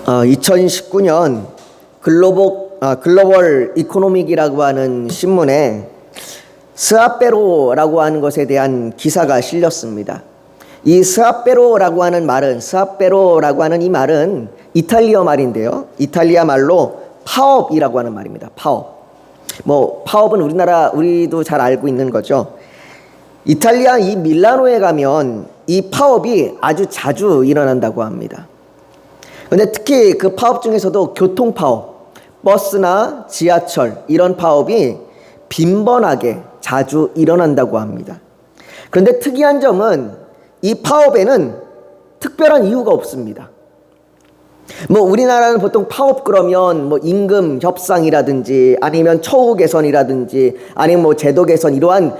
2019년 글로벌 이코노믹이라고 하는 신문에 스아페로라고 하는 것에 대한 기사가 실렸습니다. 이 스아페로라고 하는 이 말은 이탈리아 말인데요. 이탈리아 말로 파업이라고 하는 말입니다. 파업. 파업은 우리도 잘 알고 있는 거죠. 이탈리아 이 밀라노에 가면 이 파업이 아주 자주 일어난다고 합니다. 근데 특히 그 파업 중에서도 교통파업, 버스나 지하철 이런 파업이 빈번하게 자주 일어난다고 합니다. 그런데 특이한 점은 이 파업에는 특별한 이유가 없습니다. 우리나라는 보통 파업 그러면 임금 협상이라든지 아니면 처우 개선이라든지 아니면 제도 개선 이러한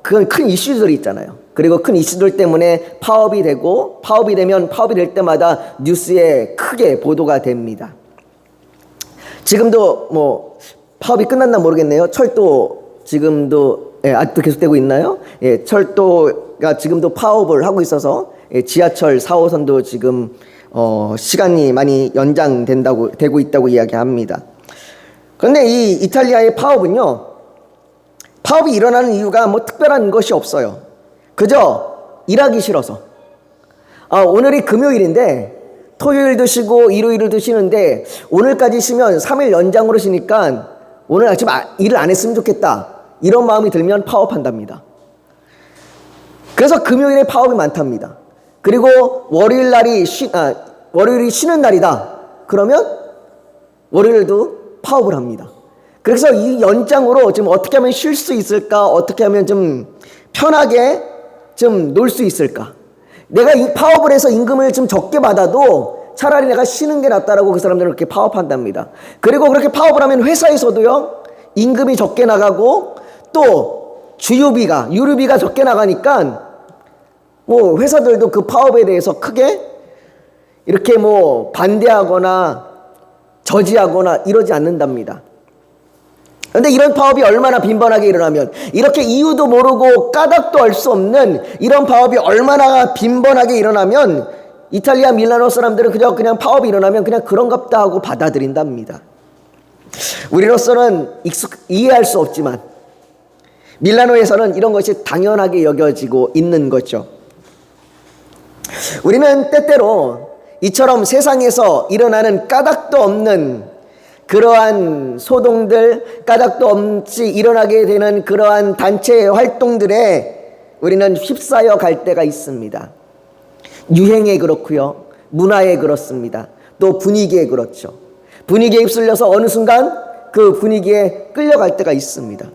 그건 큰 이슈들이 있잖아요. 그리고 큰 이슈들 때문에 파업이 되고 파업이 될 때마다 뉴스에 크게 보도가 됩니다. 지금도 파업이 끝났나 모르겠네요. 철도 지금도 아직도 계속되고 있나요? 철도가 지금도 파업을 하고 있어서 지하철 4호선도 지금 시간이 많이 되고 있다고 이야기합니다. 그런데 이 이탈리아의 파업은요, 파업이 일어나는 이유가 특별한 것이 없어요. 그저 일하기 싫어서. 오늘이 금요일인데 토요일도 쉬고 일요일도 쉬는데 오늘까지 쉬면 3일 연장으로 쉬니까 오늘 아침 일을 안 했으면 좋겠다. 이런 마음이 들면 파업한답니다. 그래서 금요일에 파업이 많답니다. 그리고 월요일이 쉬는 날이다. 그러면 월요일도 파업을 합니다. 그래서 이 연장으로 좀 어떻게 하면 쉴 수 있을까? 어떻게 하면 좀 편하게 좀 놀 수 있을까? 내가 이 파업을 해서 임금을 좀 적게 받아도 차라리 내가 쉬는 게 낫다라고 그 사람들은 그렇게 파업한답니다. 그리고 그렇게 파업을 하면 회사에서도요, 임금이 적게 나가고 또 유류비가 적게 나가니까 회사들도 그 파업에 대해서 크게 이렇게 반대하거나 저지하거나 이러지 않는답니다. 그런데 이런 파업이 얼마나 빈번하게 일어나면, 이렇게 이유도 모르고 까닭도 알 수 없는 이런 파업이 얼마나 빈번하게 일어나면 이탈리아 밀라노 사람들은 그냥 파업이 일어나면 그냥 그런갑다 하고 받아들인답니다. 우리로서는 이해할 수 없지만 밀라노에서는 이런 것이 당연하게 여겨지고 있는 거죠. 우리는 때때로 이처럼 세상에서 일어나는 까닭도 없는 그러한 소동들, 까닭도 없이 일어나게 되는 그러한 단체의 활동들에 우리는 휩싸여 갈 때가 있습니다. 유행에 그렇고요, 문화에 그렇습니다. 또 분위기에 그렇죠. 분위기에 휩쓸려서 어느 순간 그 분위기에 끌려갈 때가 있습니다.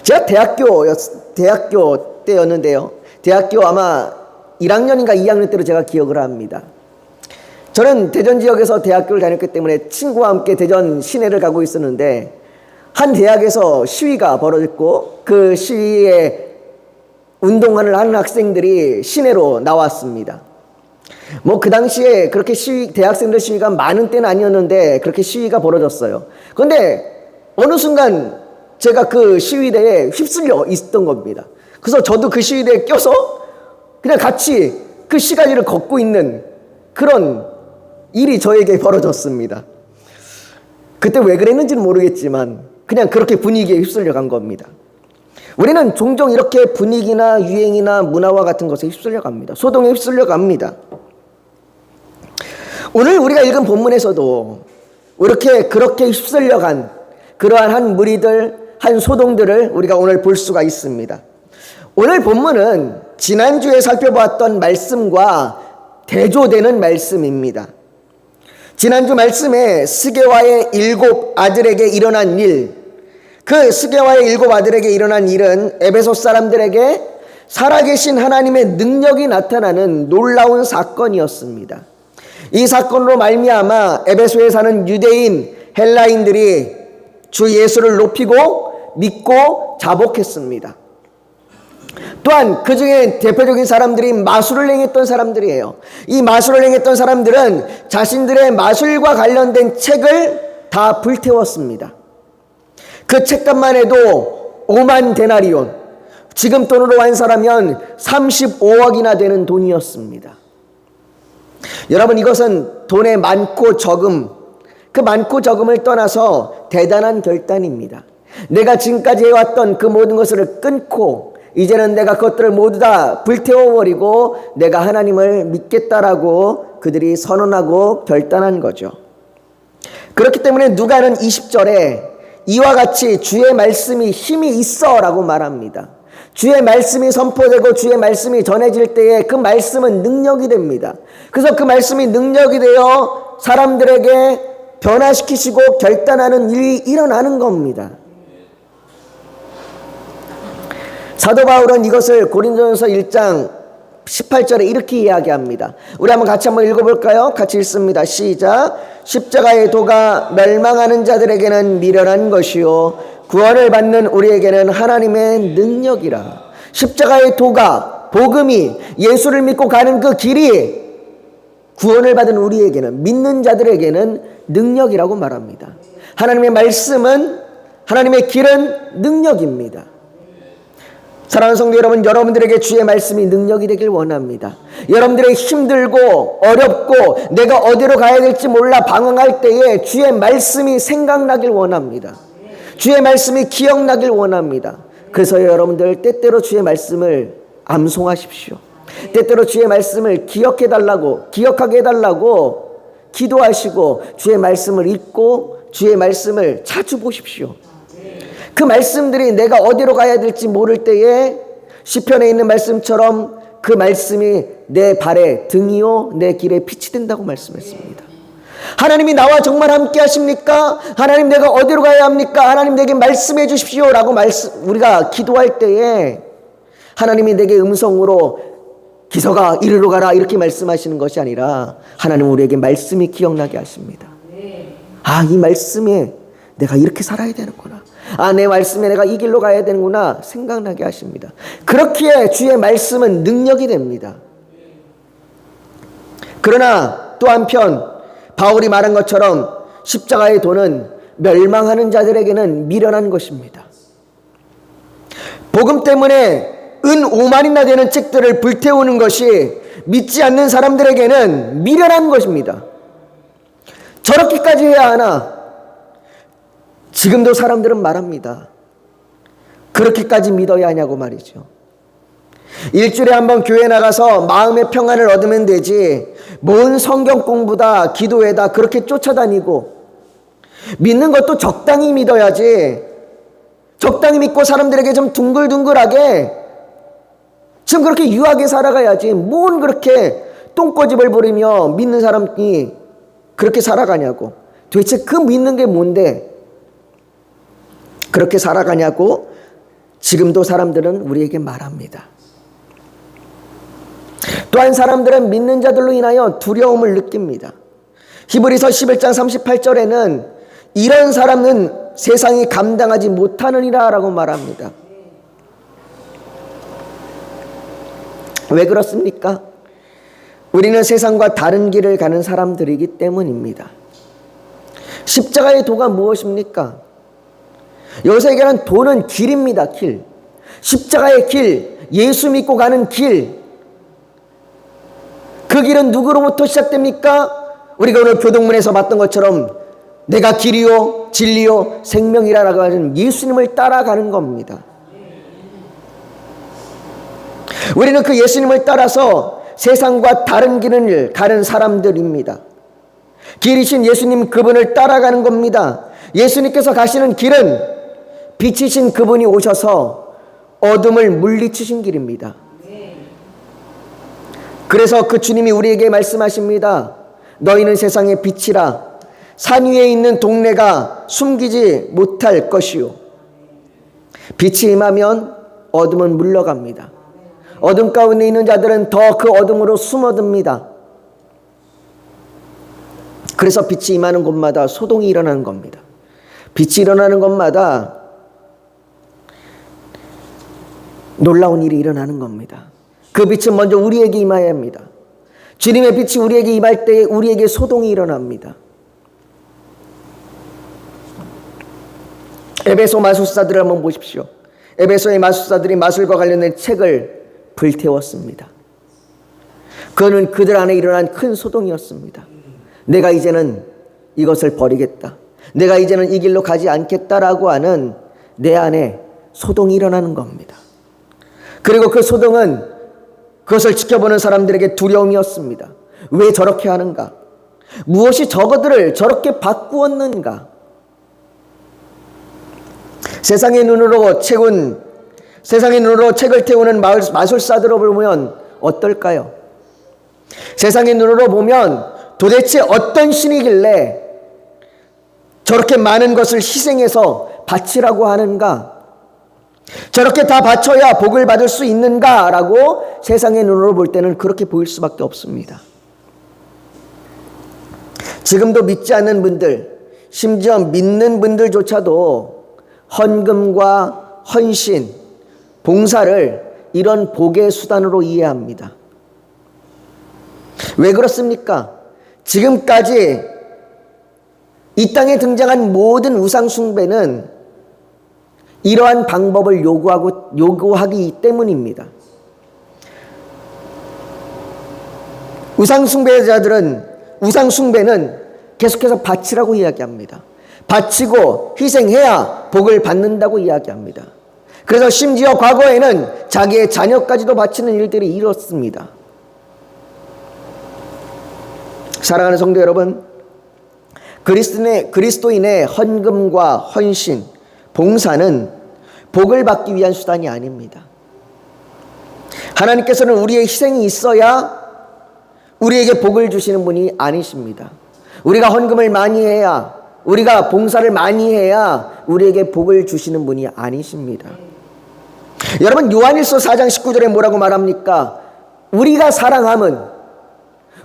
제가 대학교 때였는데요. 대학교 아마 1학년인가 2학년 때로 제가 기억을 합니다. 저는 대전 지역에서 대학교를 다녔기 때문에 친구와 함께 대전 시내를 가고 있었는데 한 대학에서 시위가 벌어졌고 그 시위에 운동을 하는 학생들이 시내로 나왔습니다. 그 당시에 그렇게 대학생들 시위가 많은 때는 아니었는데 그렇게 시위가 벌어졌어요. 그런데 어느 순간 제가 그 시위대에 휩쓸려 있었던 겁니다. 그래서 저도 그 시위대에 껴서 그냥 같이 그 시가지를 걷고 있는 그런 일이 저에게 벌어졌습니다. 그때 왜 그랬는지는 모르겠지만 그냥 그렇게 분위기에 휩쓸려 간 겁니다. 우리는 종종 이렇게 분위기나 유행이나 문화와 같은 것에 휩쓸려 갑니다. 소동에 휩쓸려 갑니다. 오늘 우리가 읽은 본문에서도 그렇게 휩쓸려 간 그러한 한 무리들, 한 소동들을 우리가 오늘 볼 수가 있습니다. 오늘 본문은 지난주에 살펴보았던 말씀과 대조되는 말씀입니다. 지난주 말씀에 스게와의 7 아들에게 일어난 일, 그 스게와의 7 아들에게 일어난 일은 에베소 사람들에게 살아계신 하나님의 능력이 나타나는 놀라운 사건이었습니다. 이 사건으로 말미암아 에베소에 사는 유대인, 헬라인들이 주 예수를 높이고 믿고 자복했습니다. 또한 그 중에 대표적인 사람들이 마술을 행했던 사람들이에요. 이 마술을 행했던 사람들은 자신들의 마술과 관련된 책을 다 불태웠습니다. 그 책값만 해도 5만 데나리온, 지금 돈으로 환산하면 35억이나 되는 돈이었습니다. 여러분, 이것은 돈의 많고 적음, 그 많고 적음을 떠나서 대단한 결단입니다. 내가 지금까지 해왔던 그 모든 것을 끊고 이제는 내가 그것들을 모두 다 불태워버리고 내가 하나님을 믿겠다라고 그들이 선언하고 결단한 거죠. 그렇기 때문에 누가는 20절에 이와 같이 주의 말씀이 힘이 있어 라고 말합니다. 주의 말씀이 선포되고 주의 말씀이 전해질 때에 그 말씀은 능력이 됩니다. 그래서 그 말씀이 능력이 되어 사람들에게 변화시키시고 결단하는 일이 일어나는 겁니다. 사도 바울은 이것을 고린도전서 1장 18절에 이렇게 이야기합니다. 우리 같이 한번 읽어볼까요? 같이 읽습니다. 시작. 십자가의 도가 멸망하는 자들에게는 미련한 것이요 구원을 받는 우리에게는 하나님의 능력이라. 십자가의 도가, 복음이, 예수를 믿고 가는 그 길이 구원을 받은 우리에게는, 믿는 자들에게는 능력이라고 말합니다. 하나님의 말씀은, 하나님의 길은 능력입니다. 사랑하는 성도 여러분, 여러분들에게 주의 말씀이 능력이 되길 원합니다. 여러분들의 힘들고 어렵고 내가 어디로 가야 될지 몰라 방황할 때에 주의 말씀이 생각나길 원합니다. 주의 말씀이 기억나길 원합니다. 그래서 여러분들 때때로 주의 말씀을 암송하십시오. 때때로 주의 말씀을 기억하게 해달라고 기도하시고 주의 말씀을 읽고 주의 말씀을 자주 보십시오. 그 말씀들이 내가 어디로 가야 될지 모를 때에 시편에 있는 말씀처럼 그 말씀이 내 발의 등이요 내 길에 빛이 된다고 말씀했습니다. 하나님이 나와 정말 함께 하십니까? 하나님, 내가 어디로 가야 합니까? 하나님, 내게 말씀해 주십시오 라고 우리가 기도할 때에 하나님이 내게 음성으로 기서가 이리로 가라 이렇게 말씀하시는 것이 아니라 하나님은 우리에게 말씀이 기억나게 하십니다. 아, 이 말씀에 내가 이렇게 살아야 되는구나. 아, 내 말씀에 내가 이 길로 가야 되는구나 생각나게 하십니다. 그렇기에 주의 말씀은 능력이 됩니다. 그러나 또 한편 바울이 말한 것처럼 십자가의 도는 멸망하는 자들에게는 미련한 것입니다. 복음 때문에 은 5만이나 되는 책들을 불태우는 것이 믿지 않는 사람들에게는 미련한 것입니다. 저렇게까지 해야 하나? 지금도 사람들은 말합니다. 그렇게까지 믿어야 하냐고 말이죠. 일주일에 한 번 교회 나가서 마음의 평안을 얻으면 되지 뭔 성경 공부다 기도회다 그렇게 쫓아다니고, 믿는 것도 적당히 믿어야지, 적당히 믿고 사람들에게 좀 둥글둥글하게 지금 그렇게 유하게 살아가야지 뭔 그렇게 똥꼬집을 부리며 믿는 사람이 그렇게 살아가냐고. 도대체 그 믿는 게 뭔데 그렇게 살아가냐고 지금도 사람들은 우리에게 말합니다. 또한 사람들은 믿는 자들로 인하여 두려움을 느낍니다. 히브리서 11장 38절에는 이런 사람은 세상이 감당하지 못하느니라 라고 말합니다. 왜 그렇습니까? 우리는 세상과 다른 길을 가는 사람들이기 때문입니다. 십자가의 도가 무엇입니까? 여기서 얘기하는 도는 길입니다. 길. 십자가의 길, 예수 믿고 가는 길. 그 길은 누구로부터 시작됩니까? 우리가 오늘 교동문에서 봤던 것처럼 내가 길이요 진리요 생명이라고 하는 예수님을 따라가는 겁니다. 우리는 그 예수님을 따라서 세상과 다른 길을 가는 사람들입니다. 길이신 예수님 그분을 따라가는 겁니다. 예수님께서 가시는 길은 빛이신 그분이 오셔서 어둠을 물리치신 길입니다. 그래서 그 주님이 우리에게 말씀하십니다. 너희는 세상의 빛이라. 산 위에 있는 동네가 숨기지 못할 것이요. 빛이 임하면 어둠은 물러갑니다. 어둠 가운데 있는 자들은 더 그 어둠으로 숨어듭니다. 그래서 빛이 임하는 곳마다 소동이 일어나는 겁니다. 빛이 일어나는 곳마다 놀라운 일이 일어나는 겁니다. 그 빛은 먼저 우리에게 임해야 합니다. 주님의 빛이 우리에게 임할 때에 우리에게 소동이 일어납니다. 에베소 마술사들을 한번 보십시오. 에베소의 마술사들이 마술과 관련된 책을 불태웠습니다. 그는 그들 안에 일어난 큰 소동이었습니다. 내가 이제는 이것을 버리겠다, 내가 이제는 이 길로 가지 않겠다라고 하는 내 안에 소동이 일어나는 겁니다. 그리고 그 소동은 그것을 지켜보는 사람들에게 두려움이었습니다. 왜 저렇게 하는가? 무엇이 저것들을 저렇게 바꾸었는가? 세상의 눈으로 책을 태우는 마술사들을 보면 어떨까요? 세상의 눈으로 보면 도대체 어떤 신이길래 저렇게 많은 것을 희생해서 바치라고 하는가? 저렇게 다 바쳐야 복을 받을 수 있는가라고 세상의 눈으로 볼 때는 그렇게 보일 수밖에 없습니다. 지금도 믿지 않는 분들, 심지어 믿는 분들조차도 헌금과 헌신, 봉사를 이런 복의 수단으로 이해합니다. 왜 그렇습니까? 지금까지 이 땅에 등장한 모든 우상 숭배는 이러한 방법을 요구하기 때문입니다. 우상 숭배는 계속해서 바치라고 이야기합니다. 바치고 희생해야 복을 받는다고 이야기합니다. 그래서 심지어 과거에는 자기의 자녀까지도 바치는 일들이 일었습니다. 사랑하는 성도 여러분, 그리스도인의 헌금과 헌신, 봉사는 복을 받기 위한 수단이 아닙니다. 하나님께서는 우리의 희생이 있어야 우리에게 복을 주시는 분이 아니십니다. 우리가 헌금을 많이 해야, 우리가 봉사를 많이 해야 우리에게 복을 주시는 분이 아니십니다. 여러분, 요한일서 4장 19절에 뭐라고 말합니까? 우리가 사랑함은,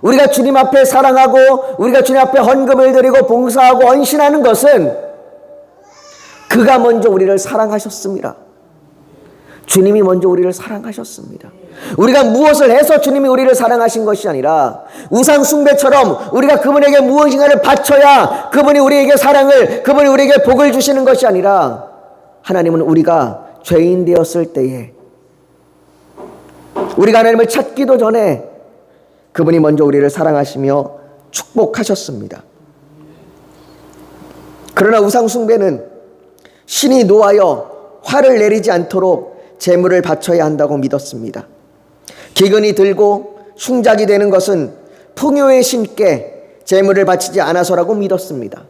우리가 주님 앞에 사랑하고 우리가 주님 앞에 헌금을 드리고 봉사하고 헌신하는 것은 그가 먼저 우리를 사랑하셨습니다. 주님이 먼저 우리를 사랑하셨습니다. 우리가 무엇을 해서 주님이 우리를 사랑하신 것이 아니라 우상 숭배처럼 우리가 그분에게 무엇인가를 바쳐야 그분이 우리에게 그분이 우리에게 복을 주시는 것이 아니라, 하나님은 우리가 죄인 되었을 때에, 우리가 하나님을 찾기도 전에 그분이 먼저 우리를 사랑하시며 축복하셨습니다. 그러나 우상 숭배는 신이 노하여 화를 내리지 않도록 제물을 바쳐야 한다고 믿었습니다. 기근이 들고 흉작이 되는 것은 풍요의 신께 제물을 바치지 않아서라고 믿었습니다.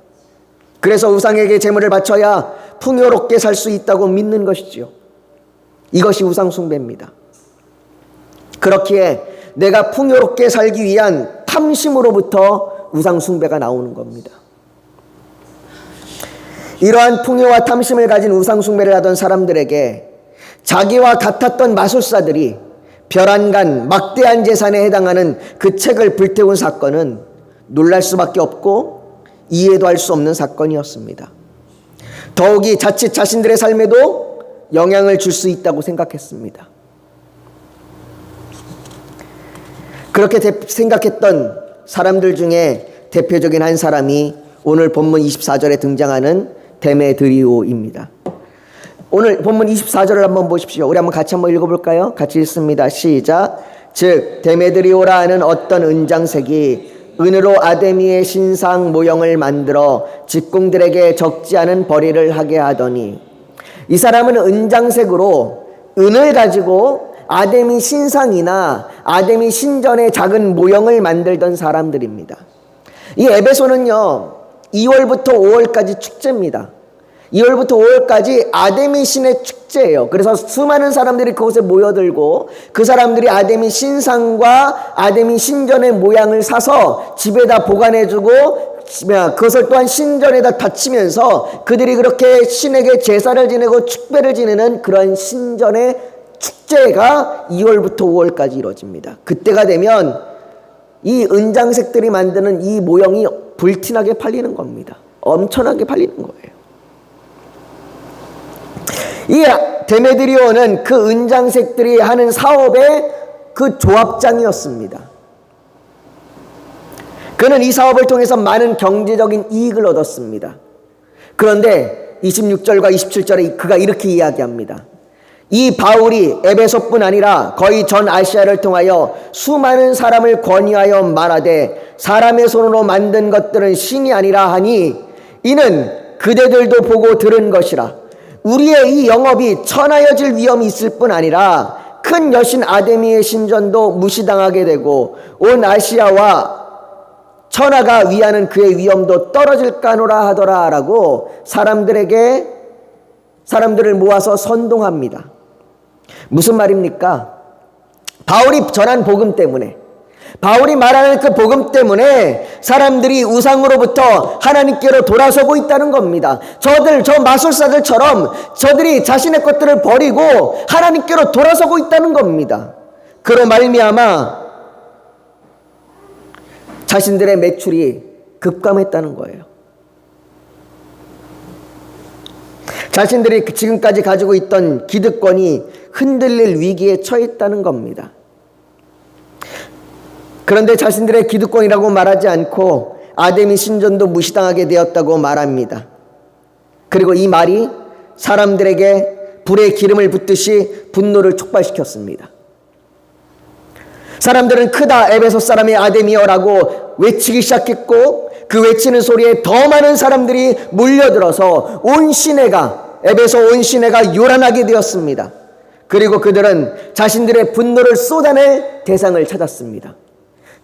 그래서 우상에게 제물을 바쳐야 풍요롭게 살 수 있다고 믿는 것이지요. 이것이 우상 숭배입니다. 그렇기에 내가 풍요롭게 살기 위한 탐심으로부터 우상 숭배가 나오는 겁니다. 이러한 풍요와 탐심을 가진 우상 숭배를 하던 사람들에게 자기와 같았던 마술사들이 벼랑간 막대한 재산에 해당하는 그 책을 불태운 사건은 놀랄 수밖에 없고 이해도 할 수 없는 사건이었습니다. 더욱이 자칫 자신들의 삶에도 영향을 줄 수 있다고 생각했습니다. 그렇게 생각했던 사람들 중에 대표적인 한 사람이 오늘 본문 24절에 등장하는 데메드리오입니다. 오늘 본문 24절을 한번 보십시오. 우리 같이 한번 읽어볼까요? 같이 읽습니다. 시작. 즉 데메드리오라 하는 어떤 은장색이 은으로 아데미의 신상 모형을 만들어 직공들에게 적지 않은 벌이를 하게 하더니, 이 사람은 은장색으로 은을 가지고 아데미 신상이나 아데미 신전의 작은 모형을 만들던 사람들입니다. 이 에베소는요 2월부터 5월까지 축제입니다. 2월부터 5월까지 아데미 신의 축제예요. 그래서 수많은 사람들이 그곳에 모여들고 그 사람들이 아데미 신상과 아데미 신전의 모양을 사서 집에다 보관해주고 그것을 또한 신전에다 바치면서 그들이 그렇게 신에게 제사를 지내고 축배를 지내는 그런 신전의 축제가 2월부터 5월까지 이루어집니다. 그때가 되면 이 은장색들이 만드는 이 모형이 불티나게 팔리는 겁니다. 엄청나게 팔리는 거예요. 이 데메드리오는 그 은장색들이 하는 사업의 그 조합장이었습니다. 그는 이 사업을 통해서 많은 경제적인 이익을 얻었습니다. 그런데 26절과 27절에 그가 이렇게 이야기합니다. 이 바울이 에베소뿐 아니라 거의 전 아시아를 통하여 수많은 사람을 권유하여 말하되 사람의 손으로 만든 것들은 신이 아니라 하니 이는 그대들도 보고 들은 것이라. 우리의 이 영업이 천하여질 위험이 있을 뿐 아니라 큰 여신 아데미의 신전도 무시당하게 되고 온 아시아와 천하가 위하는 그의 위엄도 떨어질까노라 하더라 라고 사람들을 모아서 선동합니다. 무슨 말입니까? 바울이 전한 복음 때문에, 바울이 말하는 그 복음 때문에 사람들이 우상으로부터 하나님께로 돌아서고 있다는 겁니다. 저 마술사들처럼 저들이 자신의 것들을 버리고 하나님께로 돌아서고 있다는 겁니다. 그로 말미암아 자신들의 매출이 급감했다는 거예요. 자신들이 지금까지 가지고 있던 기득권이 흔들릴 위기에 처했다는 겁니다. 그런데 자신들의 기득권이라고 말하지 않고 아데미 신전도 무시당하게 되었다고 말합니다. 그리고 이 말이 사람들에게 불에 기름을 붓듯이 분노를 촉발시켰습니다. 사람들은 크다 에베소 사람의 아데미어라고 외치기 시작했고 그 외치는 소리에 더 많은 사람들이 몰려들어서 에베소 온 시내가 요란하게 되었습니다. 그리고 그들은 자신들의 분노를 쏟아낼 대상을 찾았습니다.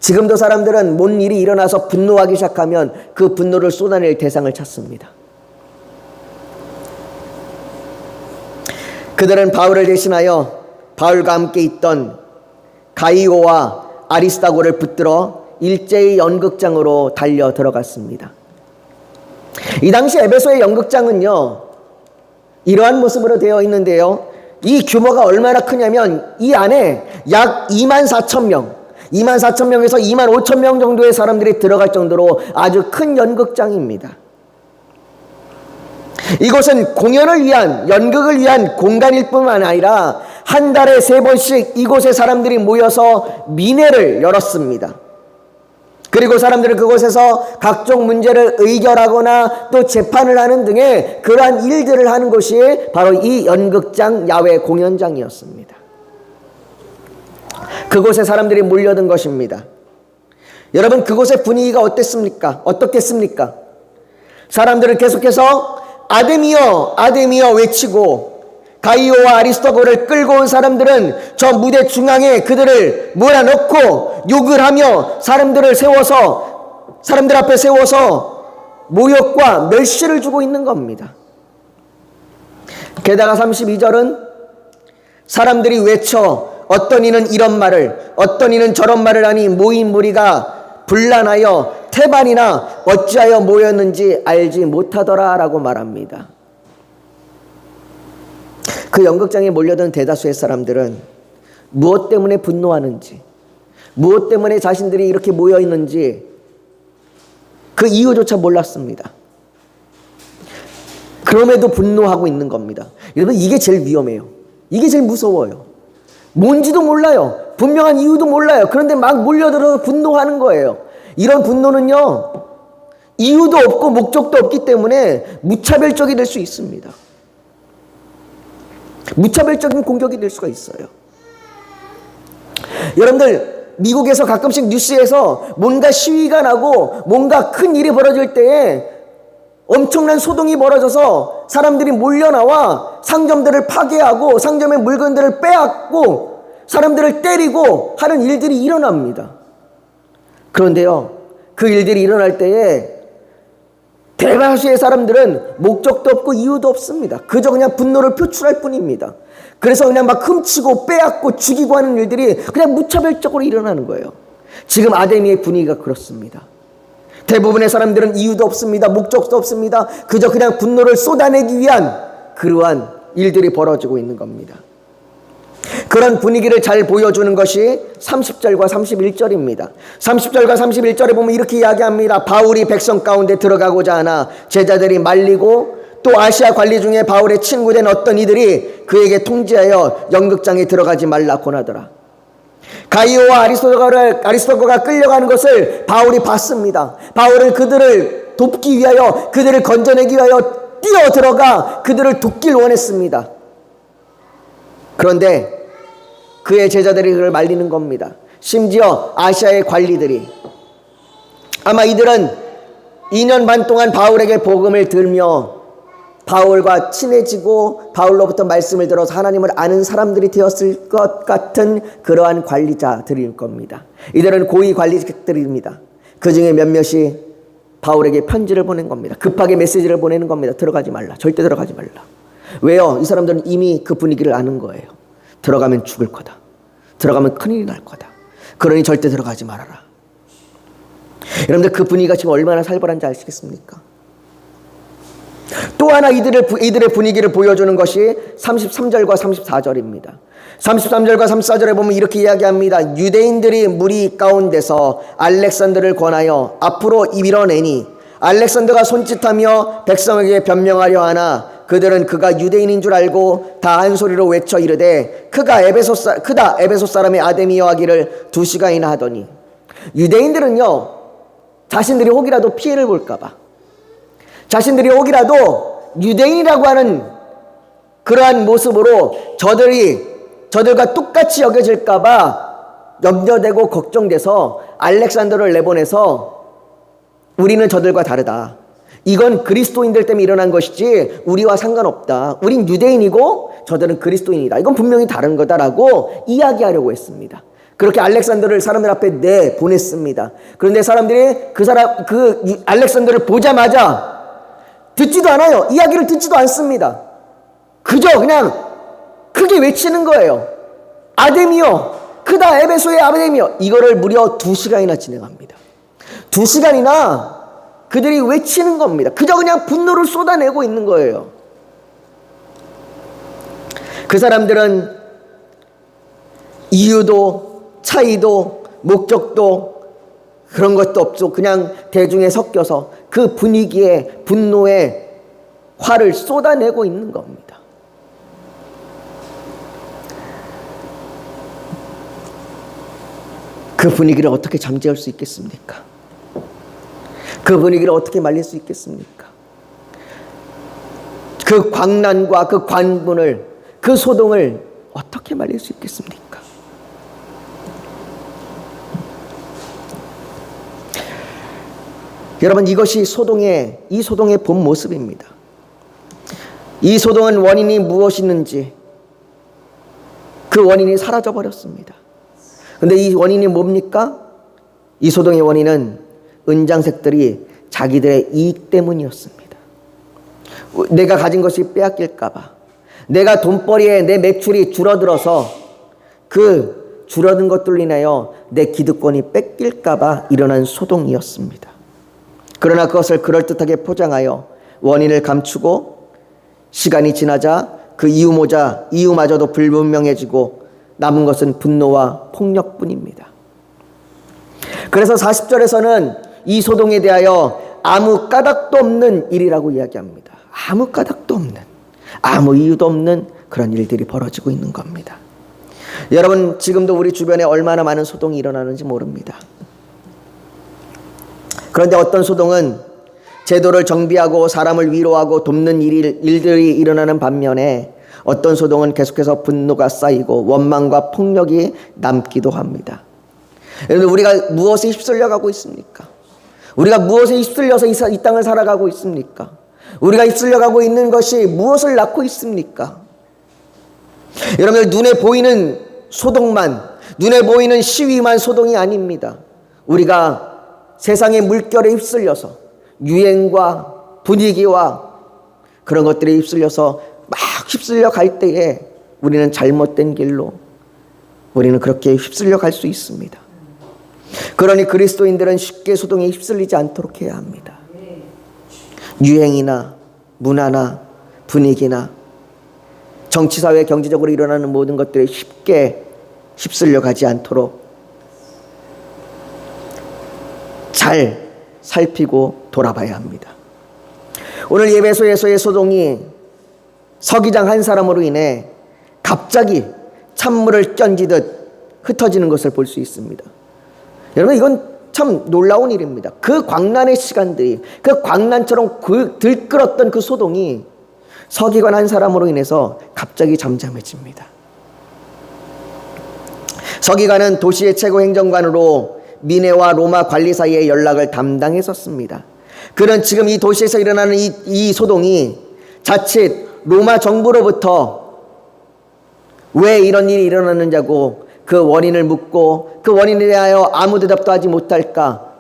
지금도 사람들은 뭔 일이 일어나서 분노하기 시작하면 그 분노를 쏟아낼 대상을 찾습니다. 그들은 바울을 대신하여 바울과 함께 있던 가이오와 아리스다고를 붙들어 일제히 연극장으로 달려 들어갔습니다. 이 당시 에베소의 연극장은요, 이러한 모습으로 되어 있는데요, 이 규모가 얼마나 크냐면 이 안에 약 24,000명, 24,000명에서 25,000명 정도의 사람들이 들어갈 정도로 아주 큰 연극장입니다. 이곳은 연극을 위한 공간일 뿐만 아니라 한 달에 3번씩 이곳에 사람들이 모여서 민회를 열었습니다. 그리고 사람들은 그곳에서 각종 문제를 의결하거나 또 재판을 하는 등의 그러한 일들을 하는 곳이 바로 이 연극장 야외 공연장이었습니다. 그곳에 사람들이 몰려든 것입니다. 여러분, 그곳의 분위기가 어떻겠습니까? 사람들은 계속해서 아데미어, 아데미어 외치고 가이오와 아리스토고를 끌고 온 사람들은 저 무대 중앙에 그들을 몰아넣고 욕을 하며 사람들 앞에 세워서 모욕과 멸시를 주고 있는 겁니다. 게다가 32절은 사람들이 외쳐 어떤 이는 이런 말을 어떤 이는 저런 말을 하니 모인 무리가 분란하여 태반이나 어찌하여 모였는지 알지 못하더라 라고 말합니다. 그 연극장에 몰려든 대다수의 사람들은 무엇 때문에 분노하는지, 무엇 때문에 자신들이 이렇게 모여 있는지 그 이유조차 몰랐습니다. 그럼에도 분노하고 있는 겁니다. 여러분, 이게 제일 위험해요. 이게 제일 무서워요. 뭔지도 몰라요. 분명한 이유도 몰라요. 그런데 막 몰려들어서 분노하는 거예요. 이런 분노는요, 이유도 없고 목적도 없기 때문에 무차별적이 될 수 있습니다. 무차별적인 공격이 될 수가 있어요. 여러분들, 미국에서 가끔씩 뉴스에서 뭔가 시위가 나고 뭔가 큰 일이 벌어질 때에 엄청난 소동이 벌어져서 사람들이 몰려나와 상점들을 파괴하고 상점의 물건들을 빼앗고 사람들을 때리고 하는 일들이 일어납니다. 그런데요, 그 일들이 일어날 때에 대다수의 사람들은 목적도 없고 이유도 없습니다. 그저 그냥 분노를 표출할 뿐입니다. 그래서 그냥 막 훔치고 빼앗고 죽이고 하는 일들이 그냥 무차별적으로 일어나는 거예요. 지금 아데미의 분위기가 그렇습니다. 대부분의 사람들은 이유도 없습니다. 목적도 없습니다. 그저 그냥 분노를 쏟아내기 위한 그러한 일들이 벌어지고 있는 겁니다. 그런 분위기를 잘 보여주는 것이 30절과 31절입니다. 30절과 31절에 보면 이렇게 이야기합니다. 바울이 백성 가운데 들어가고자 하나 제자들이 말리고 또 아시아 관리 중에 바울의 친구된 어떤 이들이 그에게 통지하여 연극장에 들어가지 말라 권하더라. 가이오와 아리스토고가 끌려가는 것을 바울이 봤습니다. 바울은 그들을 돕기 위하여, 그들을 건져내기 위하여 뛰어들어가 그들을 돕길 원했습니다. 그런데 그의 제자들이 그를 말리는 겁니다. 심지어 아시아의 관리들이. 아마 이들은 2년 반 동안 바울에게 복음을 들며 바울과 친해지고 바울로부터 말씀을 들어서 하나님을 아는 사람들이 되었을 것 같은 그러한 관리자들일 겁니다. 이들은 고위 관리들입니다. 그 중에 몇몇이 바울에게 편지를 보낸 겁니다. 급하게 메시지를 보내는 겁니다. 들어가지 말라. 절대 들어가지 말라. 왜요? 이 사람들은 이미 그 분위기를 아는 거예요. 들어가면 죽을 거다. 들어가면 큰일이 날 거다. 그러니 절대 들어가지 말아라. 여러분들 그 분위기가 지금 얼마나 살벌한지 아시겠습니까? 또 하나 이들의 분위기를 보여주는 것이 33절과 34절입니다. 33절과 34절에 보면 이렇게 이야기합니다. 유대인들이 무리 가운데서 알렉산더를 권하여 앞으로 밀어내니 알렉산더가 손짓하며 백성에게 변명하려 하나 그들은 그가 유대인인 줄 알고 다 한 소리로 외쳐 이르되 크다 에베소 사람의 아데미여 하기를 2시간이나 하더니 유대인들은요 자신들이 혹이라도 피해를 볼까봐 자신들이 혹이라도 유대인이라고 하는 그러한 모습으로 저들과 똑같이 여겨질까봐 염려되고 걱정돼서 알렉산더를 내보내서 우리는 저들과 다르다. 이건 그리스도인들 때문에 일어난 것이지 우리와 상관없다. 우린 유대인이고 저들은 그리스도인이다. 이건 분명히 다른 거다라고 이야기하려고 했습니다. 그렇게 알렉산더를 사람들 앞에 내보냈습니다. 그런데 사람들이 그 알렉산더를 보자마자 듣지도 않아요. 이야기를 듣지도 않습니다. 그저 그냥 크게 외치는 거예요. 아데미여, 크다 에베소의 아데미여. 이거를 무려 2시간이나 진행합니다. 2시간이나 그들이 외치는 겁니다. 그저 그냥 분노를 쏟아내고 있는 거예요. 그 사람들은 이유도 차이도 목적도 그런 것도 없고 그냥 대중에 섞여서 그 분위기에 분노에 화를 쏟아내고 있는 겁니다. 그 분위기를 어떻게 잠재울 수 있겠습니까? 그 분위기를 어떻게 말릴 수 있겠습니까? 그 광란과 그 관분을 그 소동을 어떻게 말릴 수 있겠습니까? 여러분 이것이 이 소동의 본 모습입니다. 이 소동은 원인이 무엇이는지 그 원인이 사라져 버렸습니다. 그런데 이 원인이 뭡니까? 이 소동의 원인은 은장색들이 자기들의 이익 때문이었습니다. 내가 가진 것이 빼앗길까봐 내가 돈벌이에 내 매출이 줄어들어서 그 줄어든 것들로 인하여 내 기득권이 뺏길까봐 일어난 소동이었습니다. 그러나 그것을 그럴듯하게 포장하여 원인을 감추고 시간이 지나자 그 이유마저도 불분명해지고 남은 것은 분노와 폭력뿐입니다. 그래서 40절에서는 이 소동에 대하여 아무 까닭도 없는 일이라고 이야기합니다. 아무 까닭도 없는, 아무 이유도 없는 그런 일들이 벌어지고 있는 겁니다. 여러분 지금도 우리 주변에 얼마나 많은 소동이 일어나는지 모릅니다. 그런데 어떤 소동은 제도를 정비하고 사람을 위로하고 돕는 일들이 일어나는 반면에 어떤 소동은 계속해서 분노가 쌓이고 원망과 폭력이 남기도 합니다. 여러분 우리가 무엇에 휩쓸려가고 있습니까? 우리가 무엇에 휩쓸려서 이 땅을 살아가고 있습니까? 우리가 휩쓸려가고 있는 것이 무엇을 낳고 있습니까? 여러분 눈에 보이는 소동만, 눈에 보이는 시위만 소동이 아닙니다. 우리가 세상의 물결에 휩쓸려서 유행과 분위기와 그런 것들에 휩쓸려서 막 휩쓸려 갈 때에 우리는 잘못된 길로 우리는 그렇게 휩쓸려 갈 수 있습니다. 그러니 그리스도인들은 쉽게 소동에 휩쓸리지 않도록 해야 합니다. 유행이나 문화나 분위기나 정치사회 경제적으로 일어나는 모든 것들에 쉽게 휩쓸려 가지 않도록 잘 살피고 돌아봐야 합니다. 오늘 예배소에서의 소동이 서기장 한 사람으로 인해 갑자기 찬물을 던지듯 흩어지는 것을 볼 수 있습니다. 여러분 이건 참 놀라운 일입니다. 그 광란의 시간들이 그 광란처럼 들끓었던 그 소동이 서기관 한 사람으로 인해서 갑자기 잠잠해집니다. 서기관은 도시의 최고 행정관으로 미네와 로마 관리 사이의 연락을 담당했었습니다. 그는 지금 이 도시에서 일어나는 이 소동이 자칫 로마 정부로부터 왜 이런 일이 일어났는지고 그 원인을 묻고 그 원인에 대하여 아무 대답도 하지 못할까,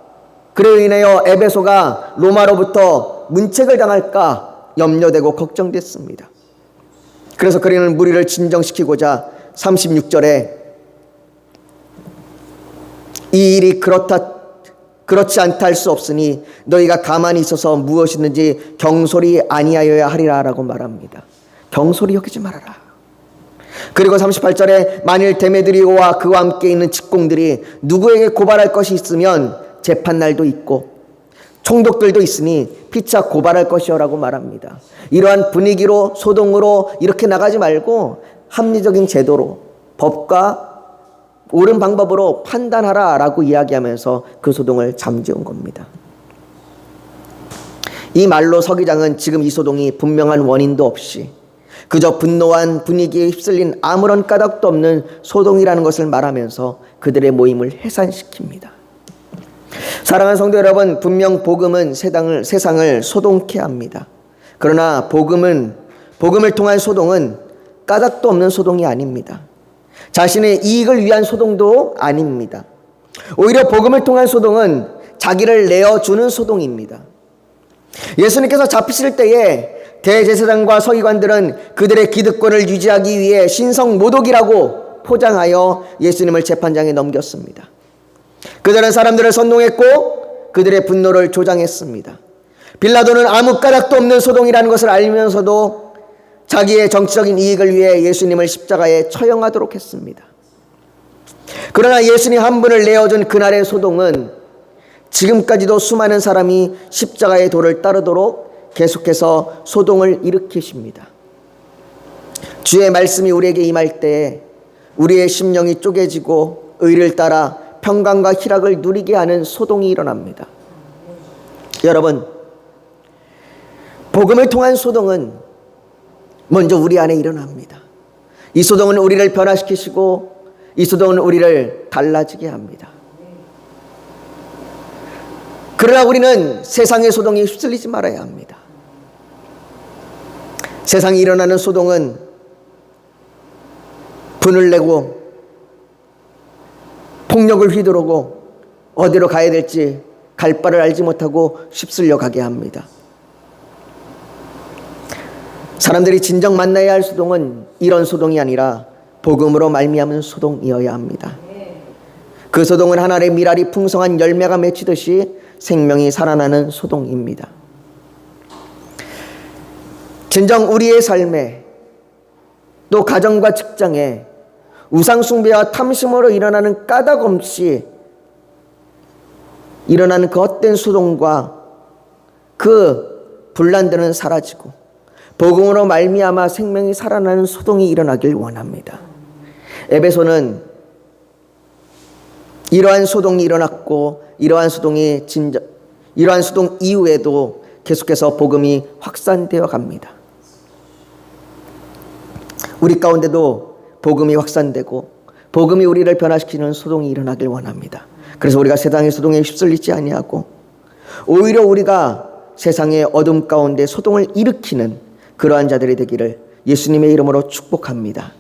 그로 인하여 에베소가 로마로부터 문책을 당할까 염려되고 걱정됐습니다. 그래서 그리는 무리를 진정시키고자 36절에 이 일이 그렇지 않다 할 수 없으니 너희가 가만히 있어서 무엇이든지 경솔히 아니하여야 하리라 라고 말합니다. 경솔히 여기지 말아라. 그리고 38절에 만일 데메드리오와 그와 함께 있는 직공들이 누구에게 고발할 것이 있으면 재판날도 있고 총독들도 있으니 피차 고발할 것이요라고 말합니다. 이러한 분위기로 소동으로 이렇게 나가지 말고 합리적인 제도로 법과 옳은 방법으로 판단하라라고 이야기하면서 그 소동을 잠재운 겁니다. 이 말로 서기장은 지금 이 소동이 분명한 원인도 없이 그저 분노한 분위기에 휩쓸린 아무런 까닭도 없는 소동이라는 것을 말하면서 그들의 모임을 해산시킵니다. 사랑하는 성도 여러분, 분명 복음은 세상을 소동케 합니다. 그러나 복음을 통한 소동은 까닭도 없는 소동이 아닙니다. 자신의 이익을 위한 소동도 아닙니다. 오히려 복음을 통한 소동은 자기를 내어주는 소동입니다. 예수님께서 잡히실 때에 대제사장과 서기관들은 그들의 기득권을 유지하기 위해 신성모독이라고 포장하여 예수님을 재판장에 넘겼습니다. 그들은 사람들을 선동했고 그들의 분노를 조장했습니다. 빌라도는 아무 까닭도 없는 소동이라는 것을 알면서도 자기의 정치적인 이익을 위해 예수님을 십자가에 처형하도록 했습니다. 그러나 예수님 한 분을 내어준 그날의 소동은 지금까지도 수많은 사람이 십자가의 도를 따르도록 계속해서 소동을 일으키십니다. 주의 말씀이 우리에게 임할 때에 우리의 심령이 쪼개지고 의를 따라 평강과 희락을 누리게 하는 소동이 일어납니다. 여러분, 복음을 통한 소동은 먼저 우리 안에 일어납니다. 이 소동은 우리를 변화시키시고 이 소동은 우리를 달라지게 합니다. 그러나 우리는 세상의 소동에 휩쓸리지 말아야 합니다. 세상에 일어나는 소동은 분을 내고 폭력을 휘두르고 어디로 가야 될지 갈 바를 알지 못하고 휩쓸려 가게 합니다. 사람들이 진정 만나야 할 소동은 이런 소동이 아니라 복음으로 말미암은 소동이어야 합니다. 그 소동은 한 알의 밀알이 풍성한 열매가 맺히듯이 생명이 살아나는 소동입니다. 진정 우리의 삶에 또 가정과 직장에 우상숭배와 탐심으로 일어나는 까닭 없이 일어나는 그 헛된 소동과 그 분란들은 사라지고 복음으로 말미암아 생명이 살아나는 소동이 일어나길 원합니다. 에베소는 이러한 소동이 일어났고 이러한 소동 이후에도 계속해서 복음이 확산되어 갑니다. 우리 가운데도 복음이 확산되고 복음이 우리를 변화시키는 소동이 일어나길 원합니다. 그래서 우리가 세상의 소동에 휩쓸리지 아니하고 오히려 우리가 세상의 어둠 가운데 소동을 일으키는 그러한 자들이 되기를 예수님의 이름으로 축복합니다.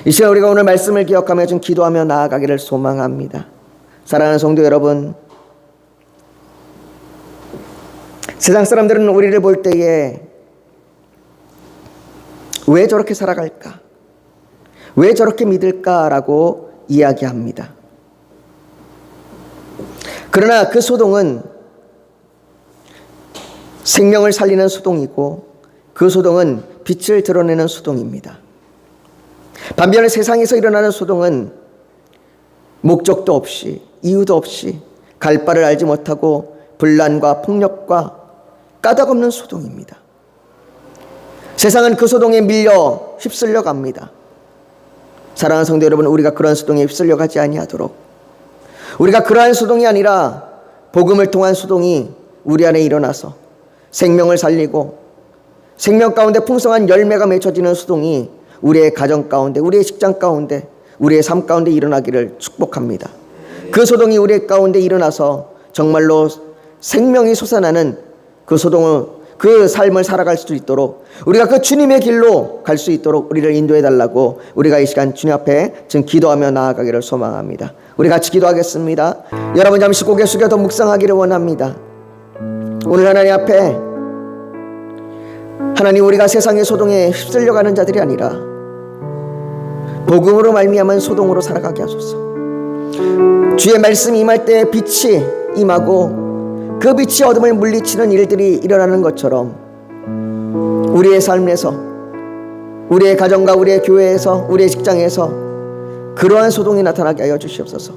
이 시간 우리가 오늘 말씀을 기억하며 좀 기도하며 나아가기를 소망합니다. 사랑하는 성도 여러분, 세상 사람들은 우리를 볼 때에 왜 저렇게 살아갈까? 왜 저렇게 믿을까라고 이야기합니다. 그러나 그 소동은 생명을 살리는 소동이고 그 소동은 빛을 드러내는 소동입니다. 반면에 세상에서 일어나는 소동은 목적도 없이 이유도 없이 갈 바를 알지 못하고 분란과 폭력과 까닭 없는 소동입니다. 세상은 그 소동에 밀려 휩쓸려 갑니다. 사랑하는 성도 여러분, 우리가 그러한 소동에 휩쓸려 가지 아니하도록 우리가 그러한 소동이 아니라 복음을 통한 소동이 우리 안에 일어나서 생명을 살리고 생명 가운데 풍성한 열매가 맺혀지는 소동이 우리의 가정 가운데, 우리의 직장 가운데, 우리의 삶 가운데 일어나기를 축복합니다. 그 소동이 우리 가운데 일어나서 정말로 생명이 솟아나는 그 소동을, 그 삶을 살아갈 수 있도록, 우리가 그 주님의 길로 갈 수 있도록 우리를 인도해 달라고 우리가 이 시간 주님 앞에 지금 기도하며 나아가기를 소망합니다. 우리 같이 기도하겠습니다. 여러분 잠시 고개 숙여 더 묵상하기를 원합니다. 오늘 하나님 앞에, 하나님, 우리가 세상의 소동에 휩쓸려가는 자들이 아니라 복음으로 말미암은 소동으로 살아가게 하소서. 주의 말씀이 임할 때 빛이 임하고 그 빛이 어둠을 물리치는 일들이 일어나는 것처럼 우리의 삶에서, 우리의 가정과 우리의 교회에서, 우리의 직장에서 그러한 소동이 나타나게 하여 주시옵소서.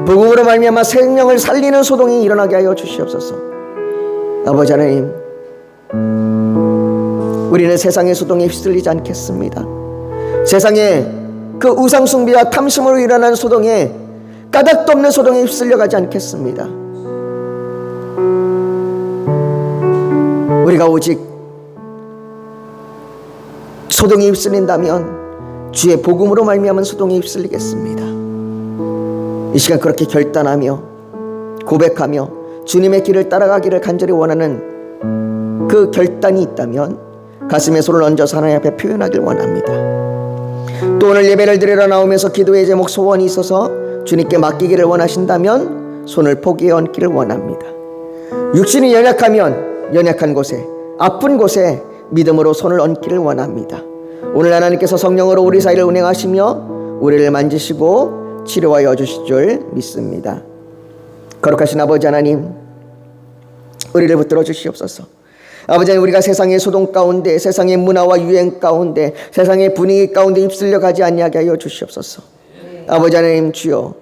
복음으로 말미암아 생명을 살리는 소동이 일어나게 하여 주시옵소서. 아버지 하나님, 우리는 세상의 소동에 휩쓸리지 않겠습니다. 세상에 그 우상숭배와 탐심으로 일어난 소동에, 까닭도 없는 소동에 휩쓸려가지 않겠습니다. 우리가 오직 소동에 휩쓸린다면 주의 복음으로 말미암은 소동에 휩쓸리겠습니다. 이 시간 그렇게 결단하며 고백하며 주님의 길을 따라가기를 간절히 원하는 그 결단이 있다면 가슴에 손을 얹어서 하나님 앞에 표현하길 원합니다. 또 오늘 예배를 드리러 나오면서 기도의 제목, 소원이 있어서 주님께 맡기기를 원하신다면 손을 포기해 얹기를 원합니다. 육신이 연약하면 연약한 곳에, 아픈 곳에 믿음으로 손을 얹기를 원합니다. 오늘 하나님께서 성령으로 우리 사이를 운행하시며 우리를 만지시고 치료하여 주실 줄 믿습니다. 거룩하신 아버지 하나님, 우리를 붙들어 주시옵소서. 아버지 하나님, 우리가 세상의 소동 가운데, 세상의 문화와 유행 가운데, 세상의 분위기 가운데 휩쓸려 가지 아니하게 하여 주시옵소서. 아버지 하나님, 주여,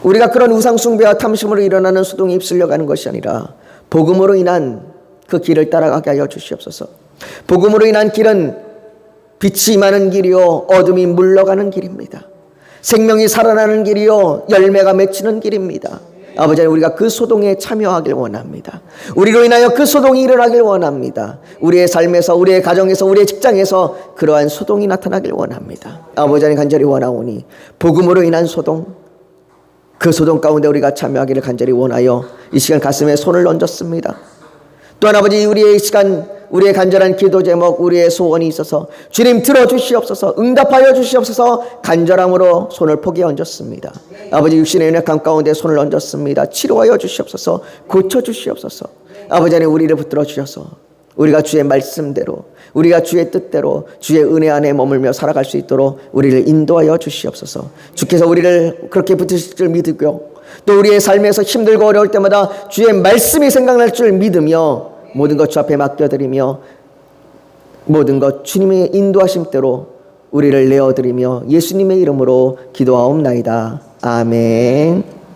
우리가 그런 우상숭배와 탐심으로 일어나는 소동에 휩쓸려 가는 것이 아니라 복음으로 인한 그 길을 따라가게 하여 주시옵소서. 복음으로 인한 길은 빛이 임하는 길이요 어둠이 물러가는 길입니다. 생명이 살아나는 길이요 열매가 맺히는 길입니다. 아버지 하나님, 우리가 그 소동에 참여하길 원합니다. 우리로 인하여 그 소동이 일어나길 원합니다. 우리의 삶에서, 우리의 가정에서, 우리의 직장에서 그러한 소동이 나타나길 원합니다. 아버지 하나님, 간절히 원하오니 복음으로 인한 소동, 그 소동 가운데 우리가 참여하기를 간절히 원하여 이 시간 가슴에 손을 얹었습니다. 또한 아버지, 우리의 시간, 우리의 간절한 기도 제목, 우리의 소원이 있어서 주님 들어주시옵소서, 응답하여 주시옵소서 간절함으로 손을 포기해 얹었습니다. 아버지, 육신의 연약함 가운데 손을 얹었습니다. 치료하여 주시옵소서, 고쳐주시옵소서. 아버지 하나님, 우리를 붙들어 주셔서 우리가 주의 말씀대로, 우리가 주의 뜻대로 주의 은혜 안에 머물며 살아갈 수 있도록 우리를 인도하여 주시옵소서. 주께서 우리를 그렇게 붙드실 줄 믿고, 또 우리의 삶에서 힘들고 어려울 때마다 주의 말씀이 생각날 줄 믿으며 모든 것 주 앞에 맡겨드리며 모든 것 주님의 인도하심대로 우리를 내어드리며 예수님의 이름으로 기도하옵나이다. 아멘.